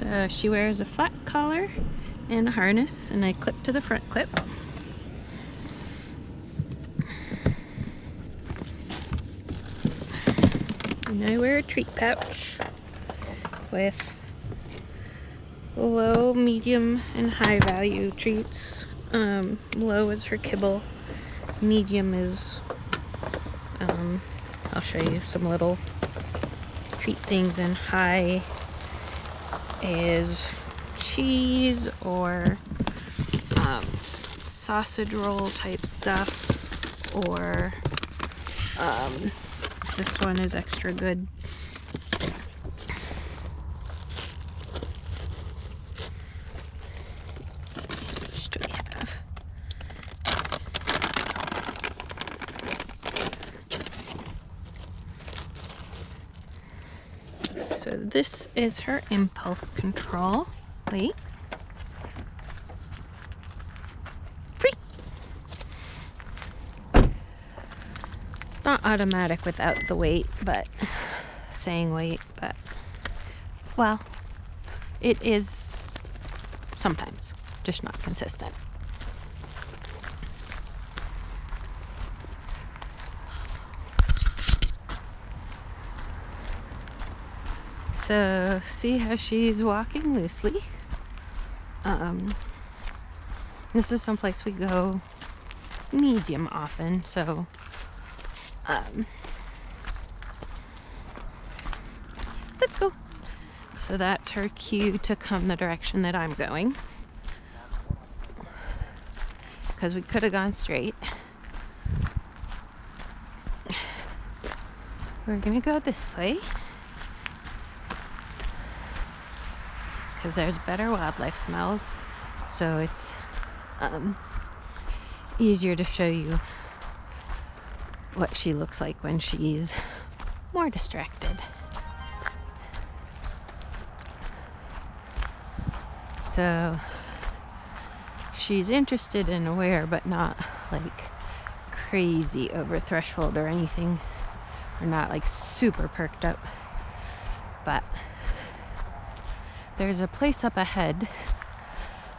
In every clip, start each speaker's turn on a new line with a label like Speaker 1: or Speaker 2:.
Speaker 1: So she wears a flat collar and a harness, and I clip to the front clip. And I wear a treat pouch with low, medium, and high value treats. Low is her kibble, medium is, I'll show you some little treat things, and high is cheese or sausage roll type stuff, or this one is extra good. Which do we have? So this is her impulse control. Wait. Free! It's not automatic without the weight, but saying weight, but well, it is sometimes, just not consistent. So see how she's walking loosely. This is someplace we go medium often, so let's go. So that's her cue to come the direction that I'm going, because we could have gone straight. We're gonna go this way because there's better wildlife smells, so it's easier to show you what she looks like when she's more distracted. So she's interested and aware, but not like crazy over threshold or anything. We're not like super perked up, but there's a place up ahead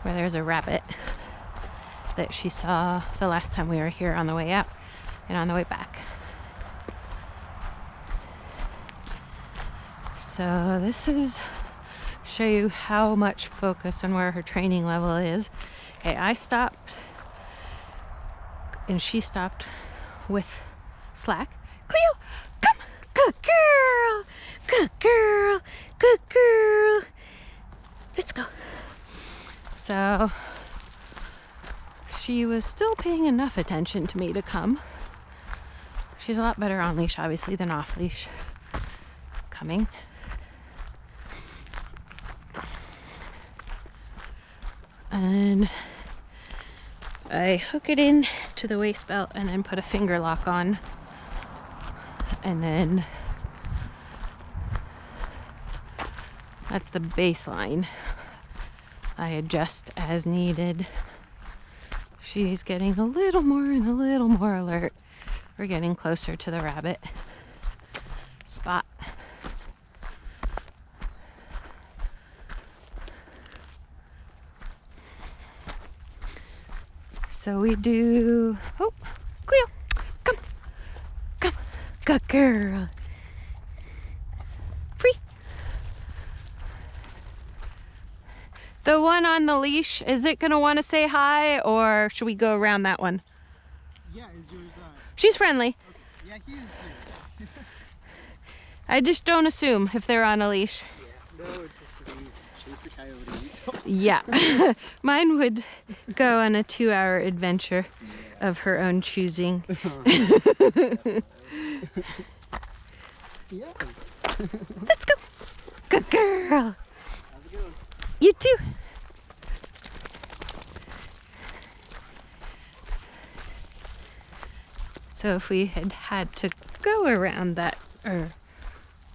Speaker 1: where there's a rabbit that she saw the last time we were here on the way out and on the way back. So this is show you how much focus and where her training level is. Okay, I stopped and she stopped with slack. Cleo, come! Good girl! Good girl! Good girl! Let's go. So she was still paying enough attention to me to come. She's a lot better on leash, obviously, than off leash. Coming. And I hook it in to the waist belt and then put a finger lock on, and then that's the baseline. I adjust as needed. She's getting a little more and a little more alert. We're getting closer to the rabbit spot. So we do, oh, Cleo, come, come, good girl. Free. The one on the leash, is it gonna wanna say hi, or should we go around that one?
Speaker 2: Yeah, is yours,
Speaker 1: She's friendly.
Speaker 2: okay. Yeah, he is too.
Speaker 1: I just don't assume if they're on a leash.
Speaker 2: Yeah, no, it's just because he chased the coyote, so.
Speaker 1: Yeah, mine would go on a 2-hour adventure of her own choosing.
Speaker 2: Yes.
Speaker 1: Let's go. Good girl.
Speaker 2: Have a good one.
Speaker 1: You too. So if we had had to go around that, or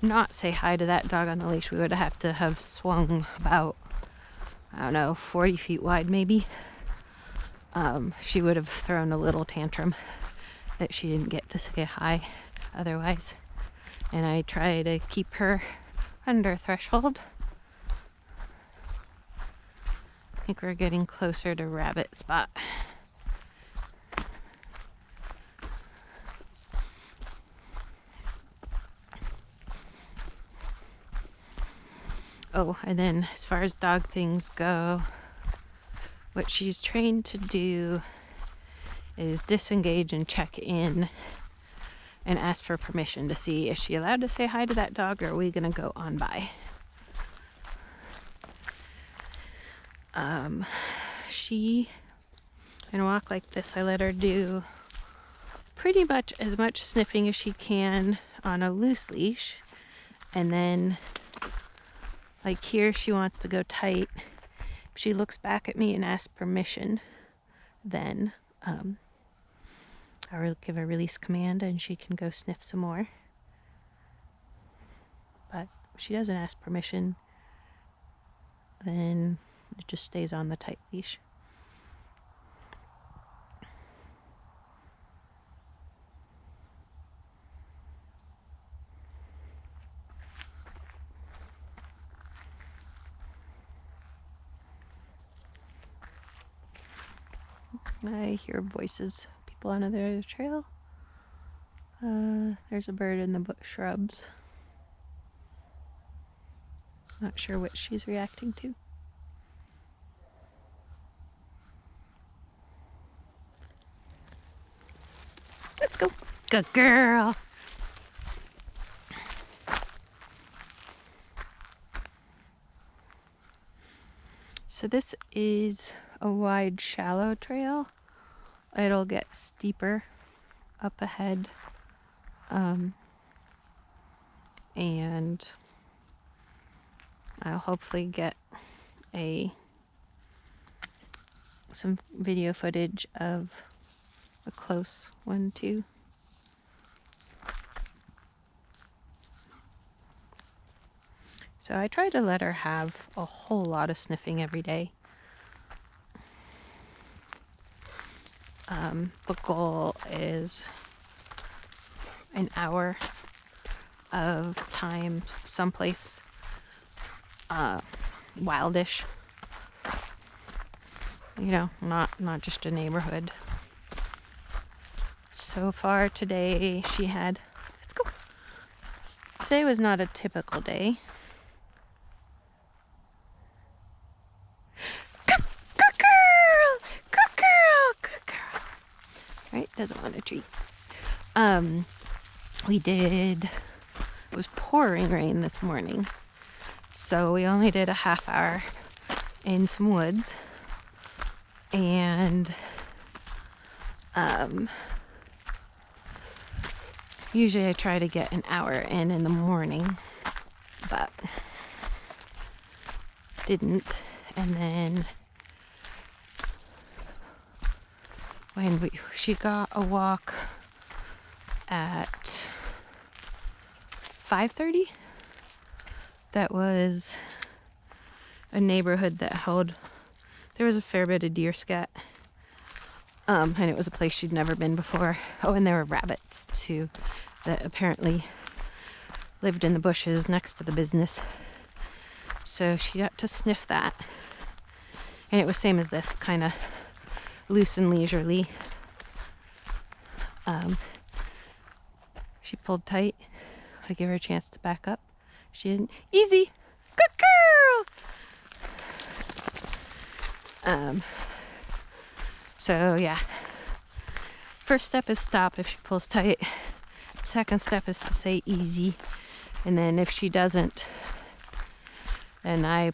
Speaker 1: not say hi to that dog on the leash, we would have to have swung about, I don't know, 40 feet wide maybe. She would have thrown a little tantrum that she didn't get to say hi otherwise. And I try to keep her under threshold. I think we're getting closer to rabbit spot. Oh, and then as far as dog things go, what she's trained to do is disengage and check in and ask for permission to see, is she allowed to say hi to that dog, or are we gonna go on by? She in a walk like this, I let her do pretty much as much sniffing as she can on a loose leash, and then like here she wants to go tight. If she looks back at me and asks permission, then I'll give a release command and she can go sniff some more. But if she doesn't ask permission, then it just stays on the tight leash. I hear voices, people on the other trail. There's a bird in the shrubs. Not sure what she's reacting to. Let's go. Good girl. So this is a wide, shallow trail. It'll get steeper up ahead. And I'll hopefully get some video footage of a close one too. So I try to let her have a whole lot of sniffing every day. The goal is an hour of time someplace wildish. You know, not just a neighborhood. So far today she had, let's go. Today was not a typical day. Good girl! Good girl! Good girl! Right, doesn't want a treat. It was pouring rain this morning. So we only did a half hour in some woods. And usually I try to get an hour in the morning, but didn't. And then when she got a walk at 5:30, that was a neighborhood that held, there was a fair bit of deer scat. And it was a place she'd never been before. Oh, and there were rabbits too that apparently lived in the bushes next to the business. So she got to sniff that. And it was same as this, kind of loose and leisurely. She pulled tight. I gave her a chance to back up. She didn't. Easy! Good girl! So yeah. First step is stop if she pulls tight. Second step is to say easy. And then if she doesn't, then I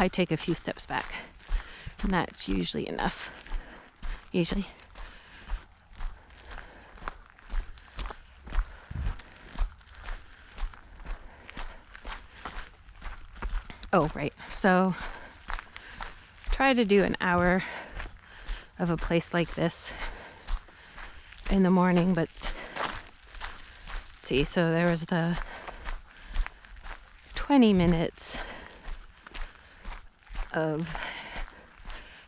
Speaker 1: take a few steps back. And that's usually enough. Usually. Oh, right. So try to do an hour of a place like this in the morning, but see, so there was the 20 minutes of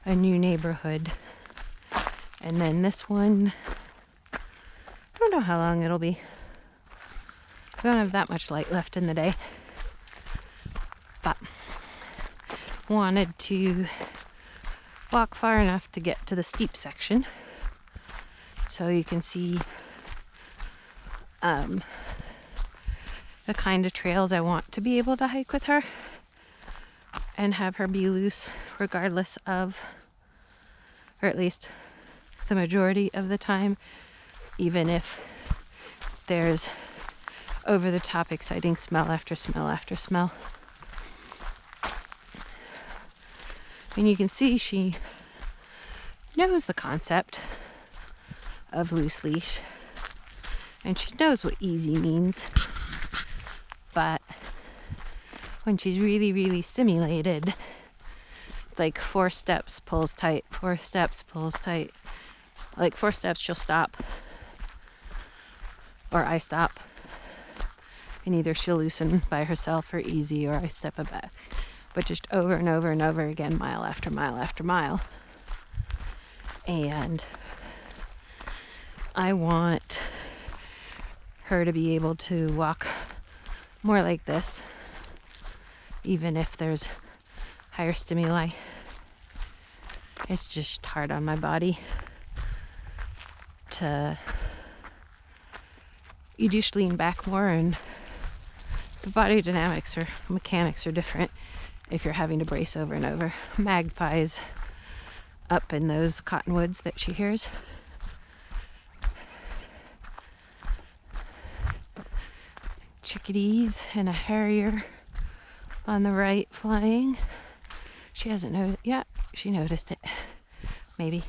Speaker 1: a new neighborhood, and then this one, I don't know how long it'll be. We don't have that much light left in the day, but wanted to walk far enough to get to the steep section. So you can see the kind of trails I want to be able to hike with her and have her be loose regardless of, or at least the majority of the time, even if there's over the top exciting smell after smell after smell. And you can see she knows the concept of loose leash, and she knows what easy means. But when she's really, really stimulated, it's like 4 steps, pulls tight, 4 steps, pulls tight. Like 4 steps, she'll stop, or I stop, and either she'll loosen by herself or easy, or I step it back. But just over and over and over again, mile after mile after mile. And I want her to be able to walk more like this, even if there's higher stimuli. It's just hard on my body to, you just lean back more, and the body dynamics or mechanics are different if you're having to brace over and over. Magpies up in those cottonwoods that she hears. Chickadees and a harrier on the right flying. She hasn't noticed. Yeah, she noticed it. Maybe.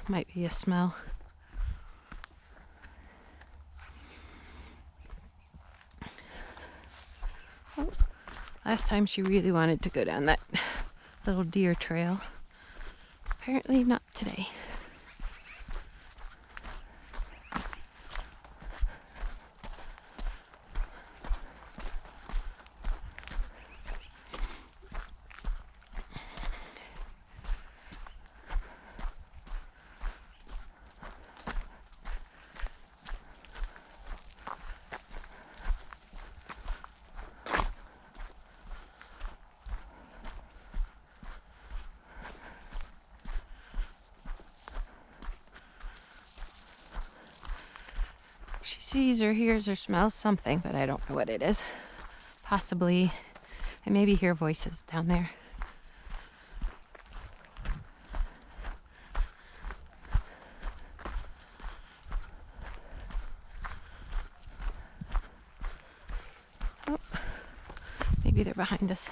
Speaker 1: Might be a smell. Oh, last time she really wanted to go down that little deer trail. Apparently not today. She sees or hears or smells something, but I don't know what it is. Possibly, I maybe hear voices down there. Oh, maybe they're behind us.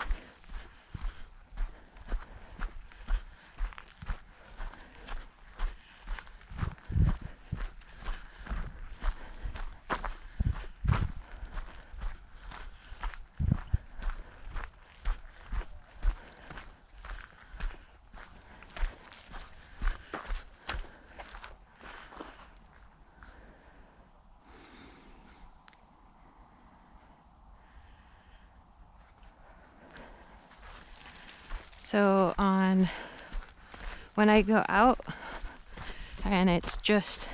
Speaker 1: So when I go out and it's just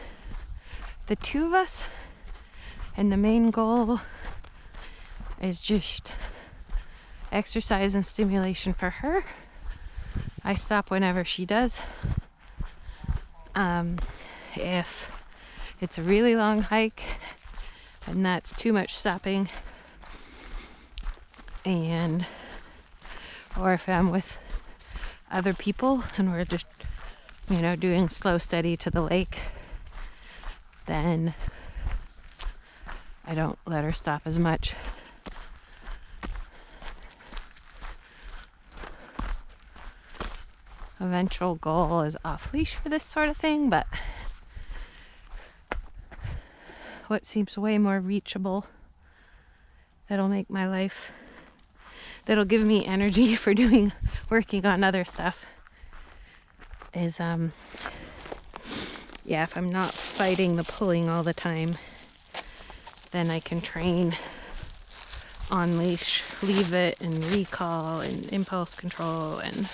Speaker 1: the two of us and the main goal is just exercise and stimulation for her, I stop whenever she does. If it's a really long hike and that's too much stopping, or if I'm with other people and we're just, doing slow, steady to the lake, then I don't let her stop as much. Eventual goal is off leash for this sort of thing, but what seems way more reachable, that'll make my life, that'll give me energy for working on other stuff, is if I'm not fighting the pulling all the time, then I can train on leash, leave it, and recall, and impulse control, and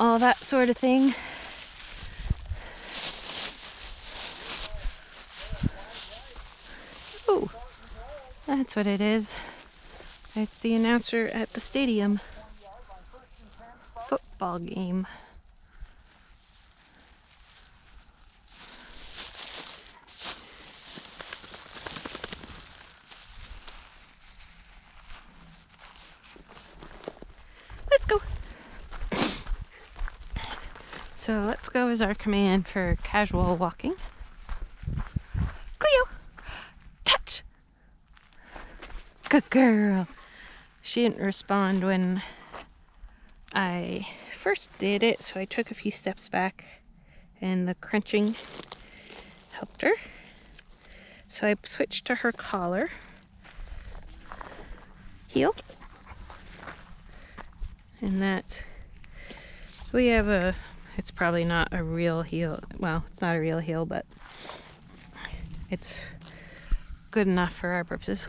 Speaker 1: all that sort of thing. Oh, That's what it is. It's the announcer at the stadium. Football game. Let's go. So let's go is our command for casual walking. Cleo, touch. Good girl. She didn't respond when I first did it, so I took a few steps back and the crunching helped her. So I switched to her collar. Heel. And that, we have a, it's probably not a real heel. Well, it's not a real heel, but it's good enough for our purposes.